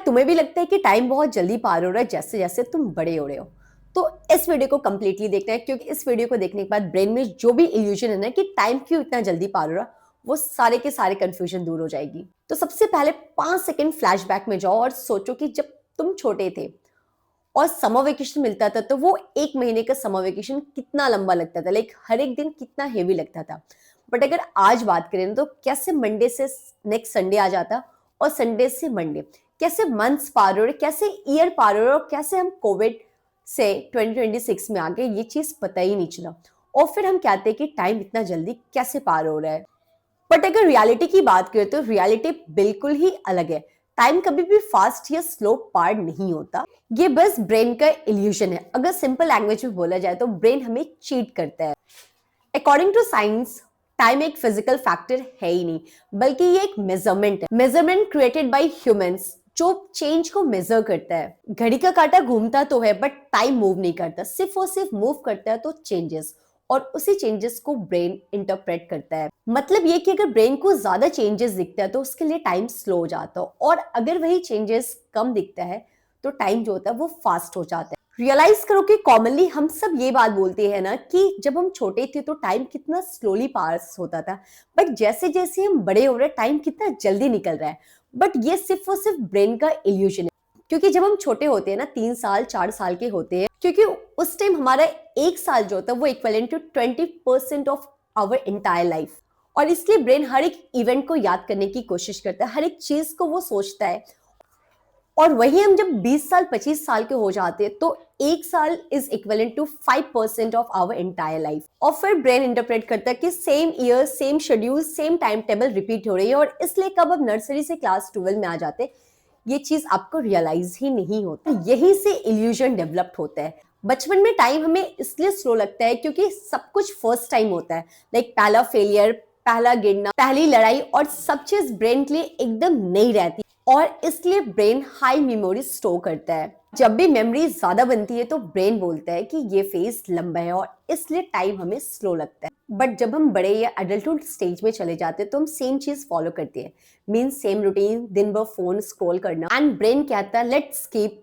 तुम्हें भी लगता है कि टाइम बहुत जल्दी पार हो रहा है जैसे जैसे तुम बड़े हो रहे हो, तो इस वीडियो को कंप्लीटली देखना है, क्योंकि इस वीडियो को देखने के बाद ब्रेन में जो भी इल्यूजन है ना कि टाइम क्यों इतना जल्दी पार हो रहा, वो सारे के सारे कंफ्यूजन दूर हो जाएगी। तो सबसे पहले 5 सेकंड फ्लैशबैक में जाओ और सोचो कि जब तुम छोटे थे और समर वेकेशन मिलता था तो वो 1 महीने का समर वेकेशन कितना लंबा लगता था, लाइक हर एक दिन कितना हेवी लगता था। बट अगर आज बात करें तो कैसे मंडे से नेक्स्ट संडे आ जाता और संडे से मंडे, कैसे मंथ्स पार हो रहे, कैसे ईयर पार हो रहे और कैसे हम कोविड से 2026 में आ गए, ये चीज पता ही नहीं चला। और फिर हम कहते हैं कि टाइम इतना जल्दी कैसे पार हो रहा है। बट अगर रियलिटी की बात करें तो रियलिटी बिल्कुल ही अलग है। टाइम कभी भी फास्ट या स्लो पार नहीं होता, ये बस ब्रेन का इल्यूजन है। अगर सिंपल लैंग्वेज में बोला जाए तो ब्रेन हमें चीट करता है। अकॉर्डिंग टू साइंस, टाइम एक फिजिकल फैक्टर है ही नहीं, बल्कि ये एक मेजरमेंट है, मेजरमेंट क्रिएटेड बाय ह्यूमंस, जो चेंज को मेजर करता है। घड़ी का कांटा घूमता तो है बट टाइम मूव नहीं करता, सिर्फ और सिर्फ मूव करता है तो चेंजेस, और उसी चेंजेस को ब्रेन इंटरप्रेट करता है। मतलब ये कि अगर ब्रेन को ज्यादा चेंजेस दिखता है तो उसके लिए टाइम स्लो हो जाता है, और अगर वही चेंजेस कम दिखता है तो टाइम जो होता है वो फास्ट हो जाता है। रियलाइज करो कि कॉमनली हम सब ये बात बोलते हैं ना कि जब हम छोटे थे तो टाइम कितना स्लोली पास होता था, बट जैसे जैसे हम बड़े हो रहे हैं टाइम कितना जल्दी निकल रहा है। बट ये सिर्फ और सिर्फ ब्रेन का इल्यूजन है, क्योंकि जब हम छोटे होते हैं ना, 3 साल 4 साल के होते हैं, क्योंकि उस टाइम हमारा 1 साल जो होता है वो equivalent to 20% of our entire life, और इसलिए ब्रेन हर एक इवेंट को याद करने की कोशिश करता है, हर एक चीज को वो सोचता है। और वही हम जब 20 साल 25 साल के हो जाते हैं तो 1 साल is equivalent to 5% of our entire life. और फिर ब्रेन इंटरप्रेट करता है कि same year, same schedule, same time table repeat हो रही है, और इसलिए कब अब नर्सरी से क्लास 12 में आ जाते ये चीज आपको रियलाइज ही नहीं होता। यही से इल्यूजन डेवलप्ड होता है। बचपन में टाइम हमें इसलिए स्लो लगता है क्योंकि सब कुछ फर्स्ट टाइम होता है, लाइक पहला फेलियर, पहला गिरना, पहली लड़ाई, और सब चीज ब्रेन के लिए एकदम नई रहती है, और इसलिए ब्रेन हाई मेमोरी स्टोर करता है। जब भी मेमोरी ज्यादा बनती है तो ब्रेन बोलता है कि ये फेज लंबा है और इसलिए टाइम हमें स्लो लगता है। बट जब हम बड़े या एडल्टहुड स्टेज में चले जाते हैं तो हम सेम चीज फॉलो करते हैं, मीन्स सेम रूटीन, दिन भर फोन स्क्रॉल करना, एंड ब्रेन कहता है let's skip,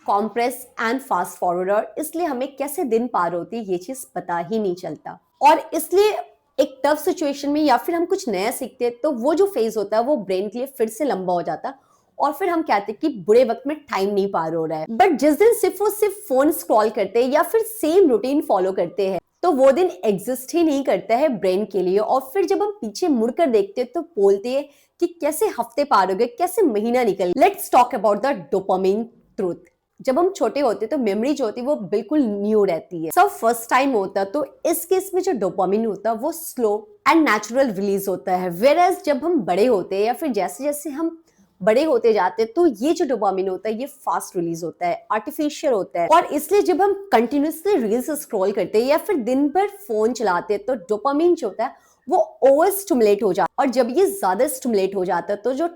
compress and fast forward, और इसलिए हमें कैसे दिन पार होती है ये चीज पता ही नहीं चलता। और इसलिए एक टफ सिचुएशन में या फिर हम कुछ नया सीखते हैं तो वो जो फेज होता है वो ब्रेन के लिए फिर से लंबा हो जाता है, और फिर हम कहते हैं कि बुरे वक्त में टाइम नहीं पार हो रहा है। बट जिस दिन सिर्फ और सिर्फ फोन स्क्रॉल करते हैं या फिर सेम रूटीन फॉलो करते हैं तो वो दिन एग्जिस्ट ही नहीं करता है ब्रेन के लिए। और फिर जब हम पीछे मुड़कर देखते हैं तो बोलते हैं कि कैसे हफ्ते पार हो गए, कैसे महीना निकल। Let's talk about the dopamine truth. जब हम छोटे होते तो मेमोरी जो होती है वो बिल्कुल न्यू रहती है, सब फर्स्ट टाइम होता, तो इस केस में जो डोपामिन होता है वो स्लो एंड नेचुरल रिलीज होता है। वेयरएज जब हम बड़े होते हैं या फिर जैसे जैसे हम बड़े होते जाते हैं तो ये जो डोपामिन होता है ये फास्ट रिलीज होता है, आर्टिफिशियल होता है। और इसलिए जब हम कंटिन्यूसली रील्स स्क्रॉल करते हैं या फिर दिन भर फोन चलाते हैं तो डोपामिन जो होता है वो ओवर स्टिमुलेट हो जाता है, और जब ये ज्यादा स्टिमुलेट हो जाता है तो जो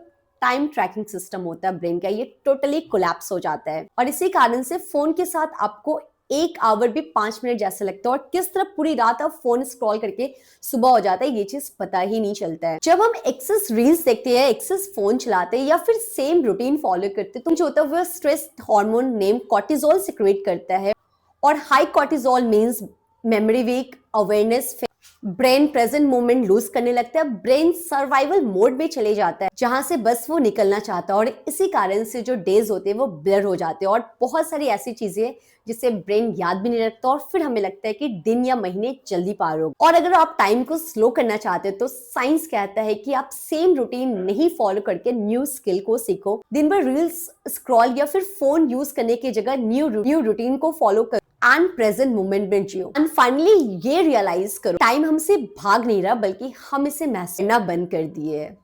टाइम ट्रैकिंग सिस्टम होता है ब्रेन का ये टोटली कोलैप्स हो जाता है। और इसी कारण से फोन के साथ आपको 1 आवर भी 5 मिनट जैसा लगता है, और किस तरह पूरी रात आप फोन स्क्रॉल करके सुबह हो जाता है ये चीज पता ही नहीं चलता है। जब हम एक्सेस रील्स देखते हैं, एक्सेस फोन चलाते हैं या फिर सेम रूटीन फॉलो करते हैं तो जो होता है वो stress hormone name cortisol secrete करता है, और high cortisol means memory weak, awareness, brain present moment lose करने लगता है, ब्रेन सर्वाइवल मोड में चले जाता है जहां से बस वो निकलना चाहता है। और इसी कारण से जो डेज होते हैं वो ब्लर हो जाते हैं, और बहुत सारी ऐसी चीजें जिसे ब्रेन याद भी नहीं रखता, और फिर हमें लगता है कि दिन या महीने जल्दी पार हो। और अगर आप टाइम को स्लो करना चाहते हो तो साइंस कहता है कि आप सेम रूटीन नहीं फॉलो करके न्यू स्किल को सीखो, दिन भर रील्स स्क्रॉल या फिर फोन यूज करने की जगह न्यू रूटीन को फॉलो करो एंड प्रेजेंट मोमेंट में जियो। एंड फाइनली ये रियलाइज करो टाइम हमसे भाग नहीं रहा बल्कि हम इसे महसूस करना बंद कर दिए है।